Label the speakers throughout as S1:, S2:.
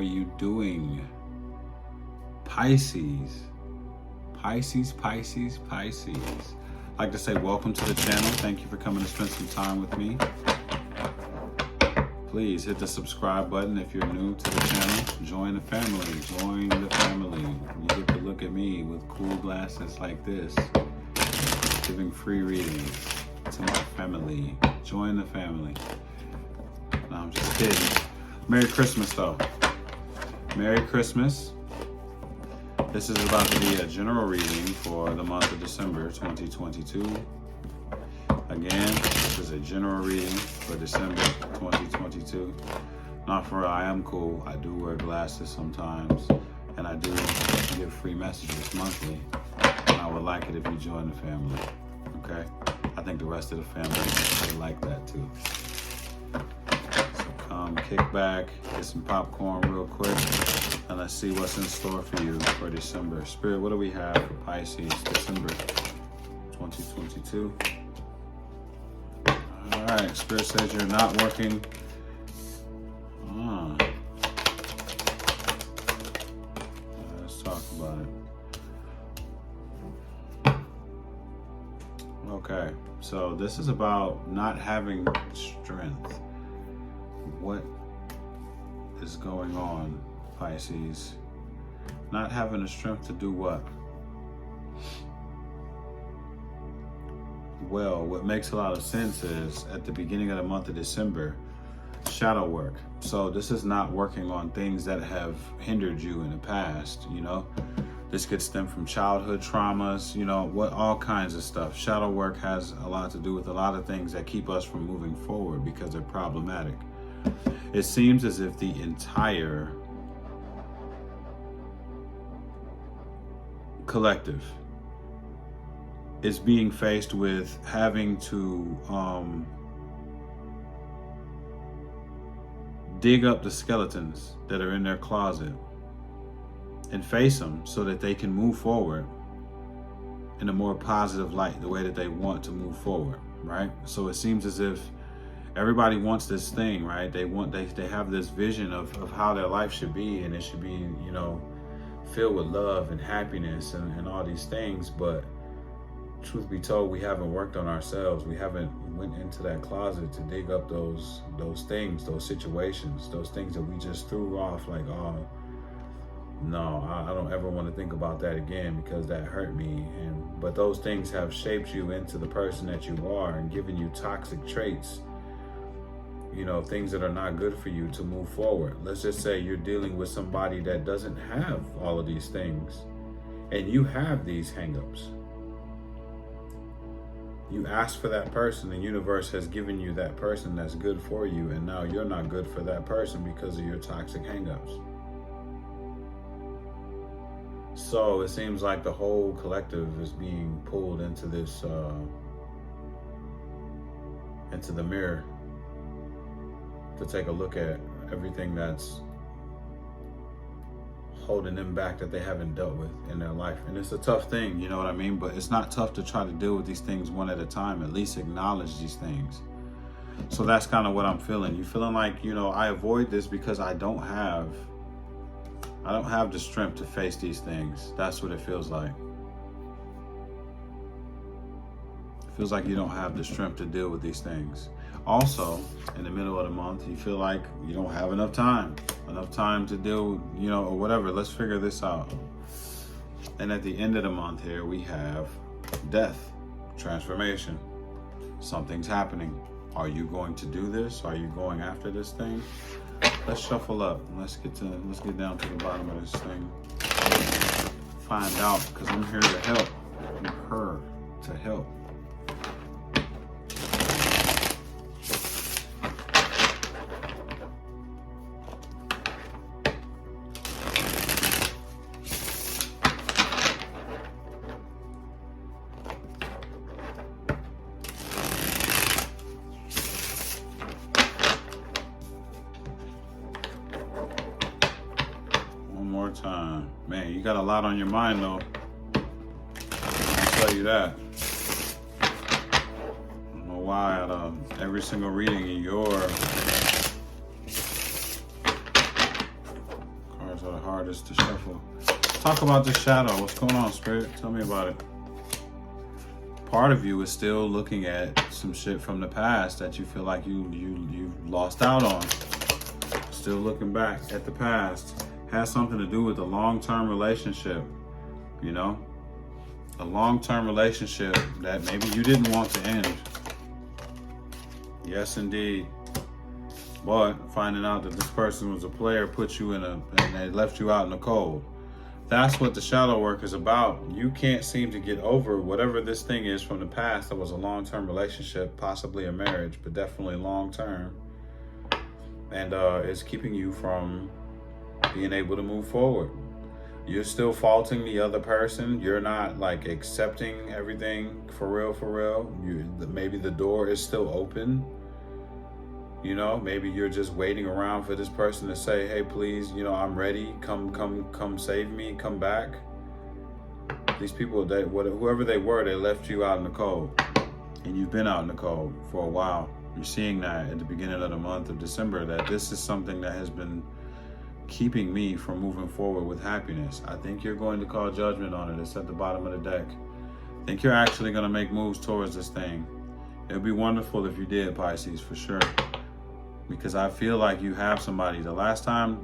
S1: are you doing? Pisces. Pisces, Pisces, Pisces. I'd like to say welcome to the channel. Thank you for coming to spend some time with me. Please hit the subscribe button if you're new to the channel. Join the family. Join the family. You get to look at me with cool glasses like this, giving free readings to my family. Join the family. No, I'm just kidding. Merry Christmas, though. Merry Christmas. This is about to be a general reading for the month of December 2022. Again, this is a general reading for December 2022. Not for I am cool. I do wear glasses sometimes, and I do give free messages monthly. And I would like it if you join the family. Okay? I think the rest of the family would like that too. So come, kick back, get some popcorn real quick, and let's see what's in store for you for December. Spirit, what do we have for Pisces December 2022? All right, Spirit says you're not working. Let's talk about it. Okay, so this is about not having strength. What is going on, Pisces? Not having the strength to do what? Well, what makes a lot of sense is at the beginning of the month of December, shadow work. So this is not working on things that have hindered you in the past, you know. This could stem from childhood traumas, you know, all kinds of stuff. Shadow work has a lot to do with a lot of things that keep us from moving forward because they're problematic. It seems as if the entire collective is being faced with having to dig up the skeletons that are in their closet and face them so that they can move forward in a more positive light, the way that they want to move forward, right? So it seems as if everybody wants this thing, right? They have this vision of how their life should be, and it should be, you know, filled with love and happiness and all these things, but truth be told, we haven't worked on ourselves. We haven't went into that closet to dig up those things, those situations, those things that we just threw off like, oh, no, I don't ever want to think about that again because that hurt me. But those things have shaped you into the person that you are and given you toxic traits, you know, things that are not good for you to move forward. Let's just say you're dealing with somebody that doesn't have all of these things and you have these hangups. You ask for that person, the universe has given you that person that's good for you, and now you're not good for that person because of your toxic hangups. So it seems like the whole collective is being pulled into this, into the mirror to take a look at everything that's holding them back that they haven't dealt with in their life. And it's a tough thing, you know what I mean? But it's not tough to try to deal with these things one at a time, at least acknowledge these things. So that's kind of what I'm feeling. You feeling like, you know, I avoid this because I don't have the strength to face these things. That's what it feels like. It feels like you don't have the strength to deal with these things. Also, in the middle of the month, you feel like you don't have enough time to deal, you know, or whatever. Let's figure this out. And at the end of the month here, we have death, transformation. Something's happening. Are you going to do this? Are you going after this thing? Let's shuffle up. Let's get down to the bottom of this thing. Find out, because I'm here to help. I'm here to help. Time. Man, you got a lot on your mind though. I'll tell you that. I don't know why out of every single reading in your hardest to shuffle. Talk about the shadow. What's going on, Spirit? Tell me about it. Part of you is still looking at some shit from the past that you feel like you lost out on. Still looking back at the past. Has something to do with a long-term relationship, you know? A long-term relationship that maybe you didn't want to end. Yes, indeed. But finding out that this person was a player put you in and they left you out in the cold. That's what the shadow work is about. You can't seem to get over whatever this thing is from the past that was a long-term relationship, possibly a marriage, but definitely long-term. And it's keeping you from being able to move forward. You're still faulting the other person. You're not like accepting everything for real. Maybe the door is still open. You know, maybe you're just waiting around for this person to say, hey, please, you know, I'm ready. Come save me. Come back. These people, whoever they were, they left you out in the cold. And you've been out in the cold for a while. You're seeing that at the beginning of the month of December, that this is something that has been keeping me from moving forward with happiness. I think you're going to call judgment on it. It's at the bottom of the deck. I think you're actually going to make moves towards this thing. It would be wonderful if you did, Pisces, for sure. Because I feel like you have somebody. The last time,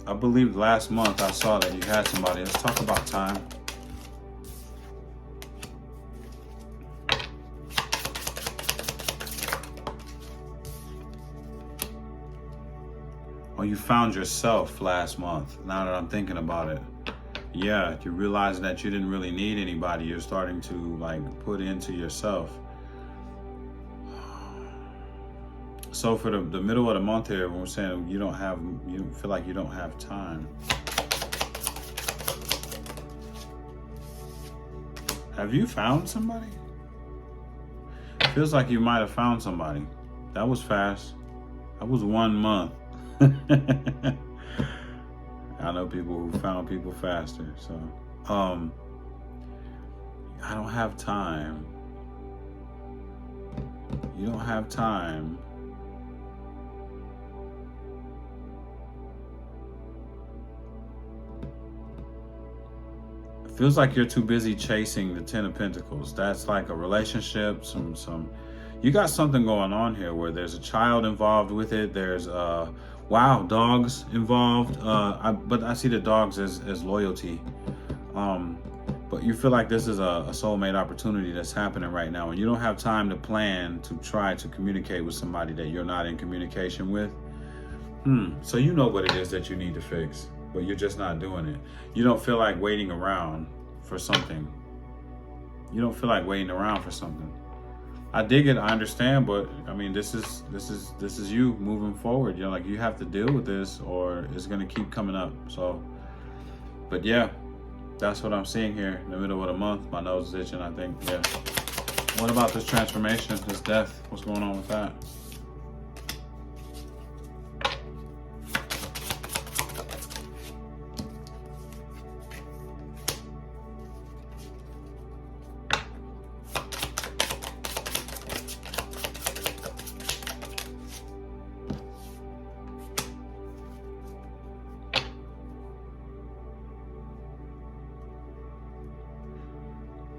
S1: I believe last month, I saw that you had somebody. Let's talk about time. Oh, you found yourself last month, now that I'm thinking about it. Yeah, you're realizing that you didn't really need anybody. You're starting to like put into yourself. So for the middle of the month here, when we're saying you feel like you don't have time. Have you found somebody? Feels like you might have found somebody. That was fast. That was 1 month. I know people who found people faster. So, I don't have time. You don't have time. It feels like you're too busy chasing the 10 of Pentacles. That's like a relationship, you got something going on here where there's a child involved with it. There's dogs involved. But I see the dogs as loyalty. But you feel like this is a soulmate opportunity that's happening right now, and you don't have time to plan to try to communicate with somebody that you're not in communication with. So you know what it is that you need to fix, but you're just not doing it. You don't feel like waiting around for something. You don't feel like waiting around for something. I dig it, I understand, but I mean, this is you moving forward. You're like, you have to deal with this or it's gonna keep coming up. So, but yeah, that's what I'm seeing here in the middle of the month. My nose is itching, I think, yeah. What about this transformation, this death? What's going on with that?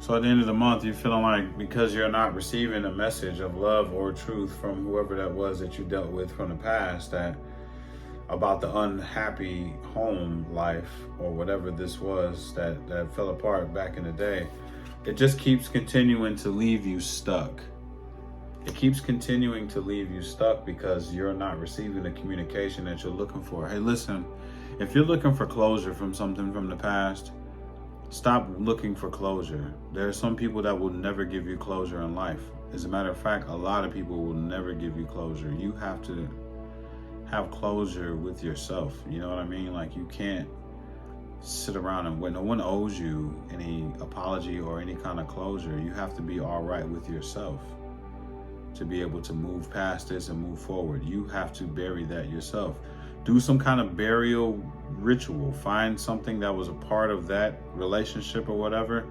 S1: So at the end of the month, you're feeling like because you're not receiving a message of love or truth from whoever that was that you dealt with from the past, that about the unhappy home life or whatever this was that fell apart back in the day, it just keeps continuing to leave you stuck. It keeps continuing to leave you stuck because you're not receiving the communication that you're looking for. Hey, listen, if you're looking for closure from something from the past, stop looking for closure. There are some people that will never give you closure in life. As a matter of fact, a lot of people will never give you closure. You have to have closure with yourself. You know what I mean? Like, you can't sit around and wait. No one owes you any apology or any kind of closure. You have to be all right with yourself to be able to move past this and move forward. You have to bury that yourself. Do some kind of burial ritual. Find something that was a part of that relationship or whatever.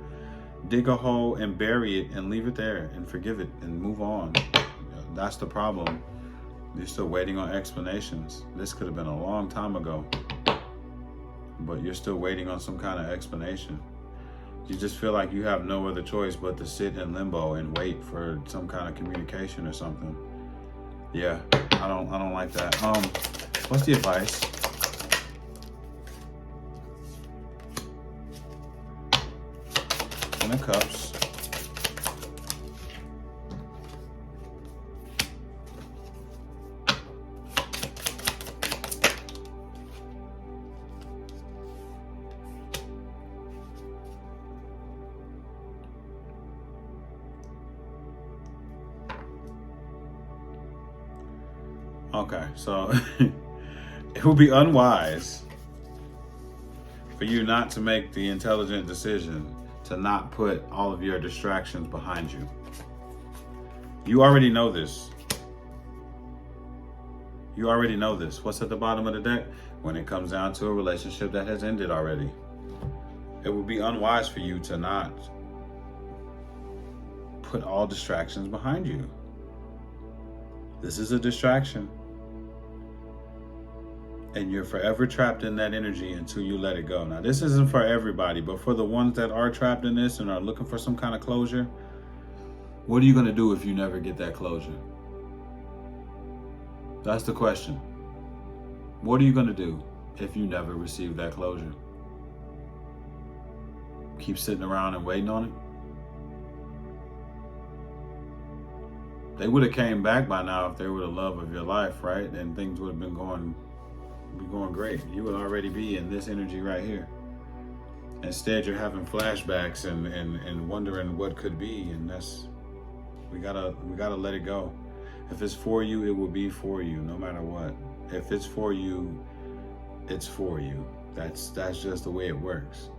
S1: Dig a hole and bury it and leave it there and forgive it and move on. That's the problem. You're still waiting on explanations. This could have been a long time ago. but you're still waiting on some kind of explanation. You just feel like you have no other choice but to sit in limbo and wait for some kind of communication or something. Yeah, I don't like that. What's the advice? Ten of Cups. Okay, so it would be unwise for you not to make the intelligent decision to not put all of your distractions behind you. You already know this. You already know this. What's at the bottom of the deck? When it comes down to a relationship that has ended already, it would be unwise for you to not put all distractions behind you. This is a distraction. And you're forever trapped in that energy until you let it go. Now, this isn't for everybody, but for the ones that are trapped in this and are looking for some kind of closure, what are you going to do if you never get that closure? That's the question. What are you going to do if you never receive that closure? Keep sitting around and waiting on it? They would have came back by now if they were the love of your life, right? And things would have been going great. You would already be in this energy right here. Instead, you're having flashbacks and wondering what could be, and that's we gotta let it go. If it's for you, it will be for you, no matter what. If it's for you, it's for you. That's just the way it works.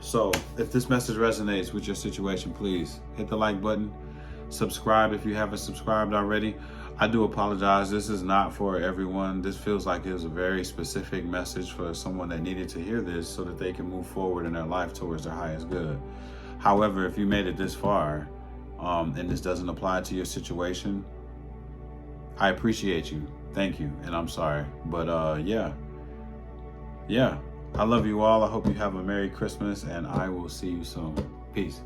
S1: So, if this message resonates with your situation, please hit the like button. Subscribe if you haven't subscribed already. I do apologize. This is not for everyone. This feels like it was a very specific message for someone that needed to hear this so that they can move forward in their life towards their highest good. However, if you made it this far and this doesn't apply to your situation, I appreciate you. Thank you. And I'm sorry. But yeah. I love you all. I hope you have a Merry Christmas, and I will see you soon. Peace.